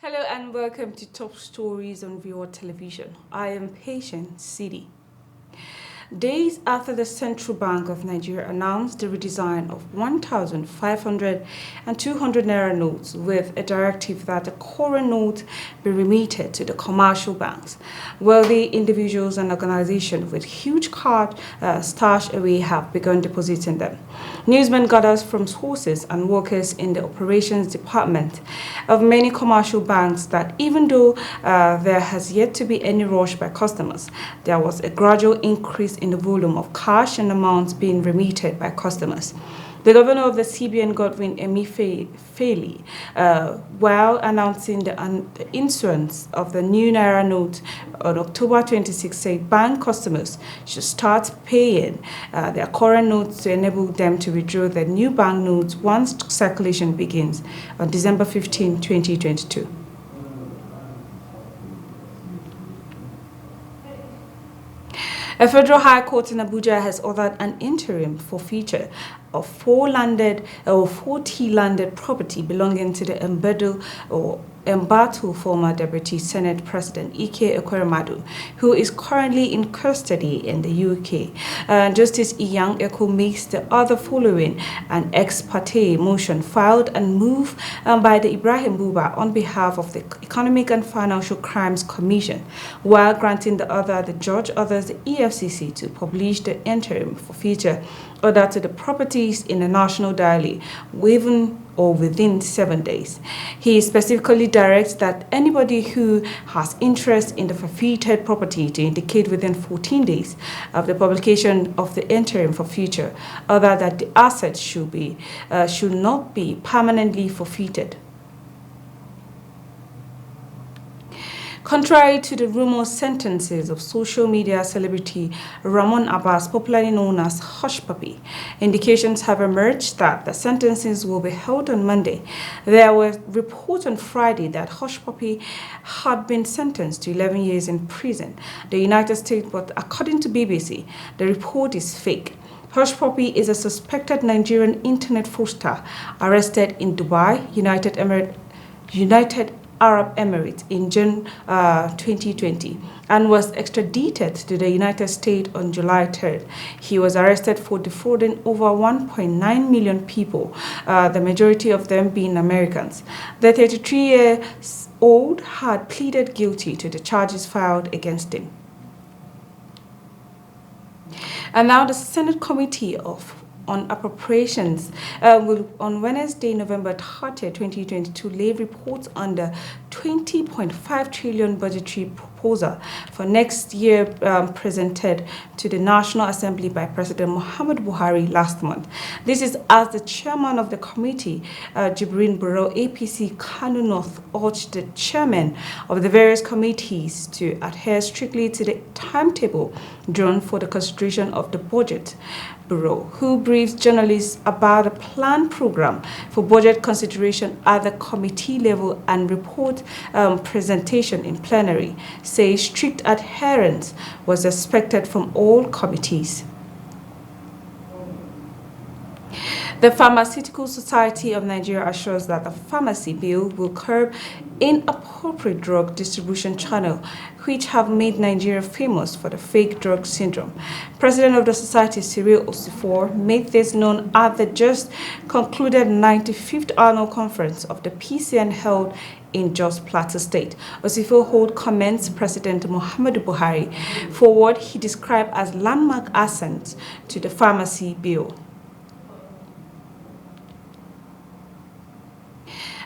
Hello and welcome to Top Stories on Viewer Television. I am Patient City. Days after the Central Bank of Nigeria announced the redesign of 1,500 and 200 naira notes with a directive that the current note be remitted to the commercial banks, wealthy individuals and organizations with huge cash stashed away have begun depositing them. Newsmen gathered from sources and workers in the operations department of many commercial banks that even though there has yet to be any rush by customers, there was a gradual increase in the volume of cash and amounts being remitted by customers. The governor of the CBN, Godwin Emefiele, while announcing the issuance of the new Naira note on October 26, said bank customers should start paying their current notes to enable them to withdraw the new bank notes once circulation begins on December 15, 2022. A federal high court in Abuja has ordered an interim forfeiture of 40 landed property belonging to the embattled former Deputy Senate President Ike Ekweremadu, who is currently in custody in the UK. Justice Iyang Eko makes the other following an ex parte motion filed and moved by the Ibrahim Buba on behalf of the Economic and Financial Crimes Commission, while granting the judge orders the EFCC to publish the interim forfeiture order to the properties in the National Diary within 7 days. He specifically directs that anybody who has interest in the forfeited property to indicate within 14 days of the publication of the interim forfeiture order that the assets should not be permanently forfeited. Contrary to the rumored sentences of social media celebrity Ramon Abbas, popularly known as Hush Puppy, indications have emerged that the sentences will be held on Monday. There were reports on Friday that Hush Puppy had been sentenced to 11 years in prison, the United States, but according to BBC, the report is fake. Hush Puppy is a suspected Nigerian internet fraudster arrested in Dubai, United Arab Emirates in June 2020 and was extradited to the United States on July 3rd. He was arrested for defrauding over 1.9 million people, the majority of them being Americans. The 33-year-old had pleaded guilty to the charges filed against him. And now the Senate Committee on Appropriations will on Wednesday, November 30, 2022, lay reports on the 20.5 trillion budgetary proposal for next year presented to the National Assembly by President Muhammadu Buhari last month. This is as the chairman of the committee, Jibrin Buro, APC Kano North, urged the chairman of the various committees to adhere strictly to the timetable drawn for the consideration of the budget. Bureau, who briefs journalists about a planned program for budget consideration at the committee level and report presentation in plenary, says strict adherence was expected from all committees. The Pharmaceutical Society of Nigeria assures that the pharmacy bill will curb inappropriate drug distribution channel, which have made Nigeria famous for the fake drug syndrome. President of the society, Cyril Osifor, made this known at the just concluded 95th annual conference of the PCN held in Jos Plateau State. Osifor hold comments President Muhammadu Buhari for what he described as landmark assent to the pharmacy bill.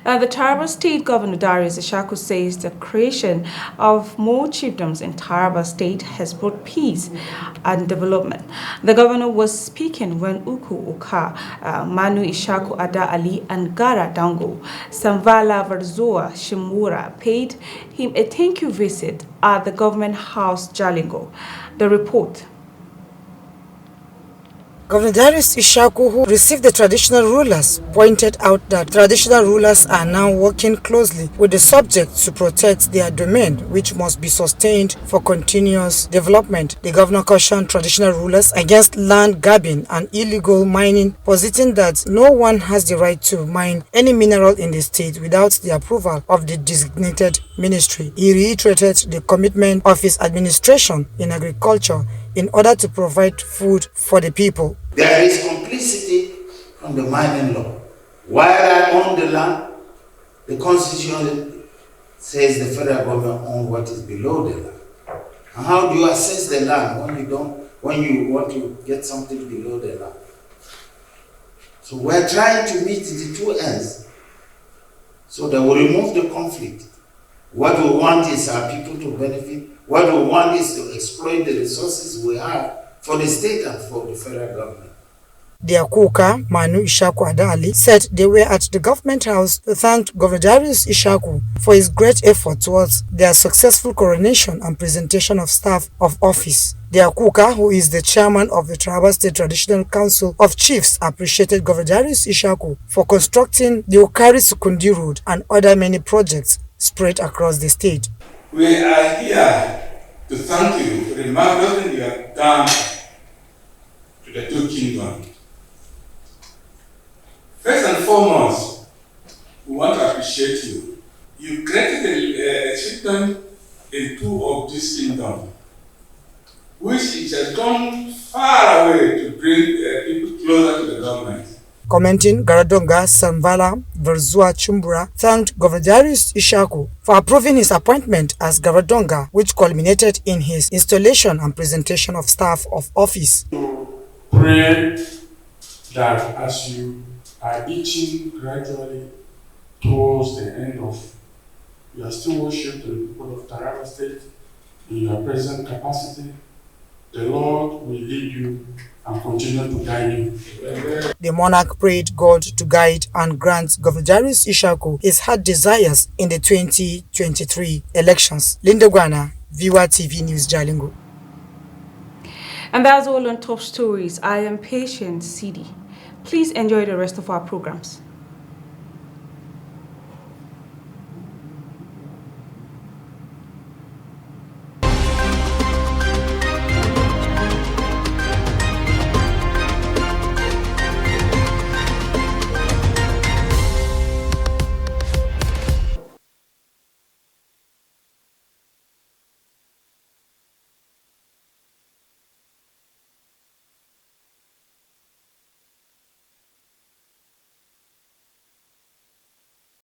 The Taraba State Governor Darius Ishaku says the creation of more chiefdoms in Taraba State has brought peace and development. The governor was speaking when Uku Uka, Manu Ishaku Ada Ali, and Gara Dango Samvala Varzoa Shimura paid him a thank you visit at the government house Jalingo. The report. Governor Darius Ishaku, who received the traditional rulers, pointed out that traditional rulers are now working closely with the subjects to protect their domain, which must be sustained for continuous development. The governor cautioned traditional rulers against land grabbing and illegal mining, positing that no one has the right to mine any mineral in the state without the approval of the designated ministry. He reiterated the commitment of his administration in agriculture in order to provide food for the people. There is complicity from the mining law. While I own the land, the constitution says the federal government owns what is below the land. And how do you assess the land when you want to get something below the land? So we're trying to meet the two ends so that we remove the conflict. What we want is our people to benefit. What we want is to exploit the resources we have for the state and for the federal government. Their Kuka, Manu Ishaku Adali, said they were at the government house to thank Governor Darius Ishaku for his great effort towards their successful coronation and presentation of staff of office. Their Kuka, who is the chairman of the Tribal State Traditional Council of Chiefs, appreciated Governor Darius Ishaku for constructing the Okari Sukundi Road and other many projects spread across the state. We are here to thank you for the marvelous thing you have done to the two kingdoms. First and foremost, we want to appreciate you. You created a system in two of these kingdoms, which it has gone far away to bring people closer to the government. Commenting, Garadonga Samvala Verzua Chumbura thanked Governor Darius Ishaku for approving his appointment as Garadonga, which culminated in his installation and presentation of staff of office. Pray that as you are itching gradually towards the end of your stewardship to the people of Taraba State in your present capacity, the Lord will lead you and continue to guide you. The monarch prayed God to guide and grant Governor Darius Ishaku his heart desires in the 2023 elections. Linda Guana, Viewer TV News, Jalingo. And that's all on Top Stories. I am Patient CD. Please enjoy the rest of our programs.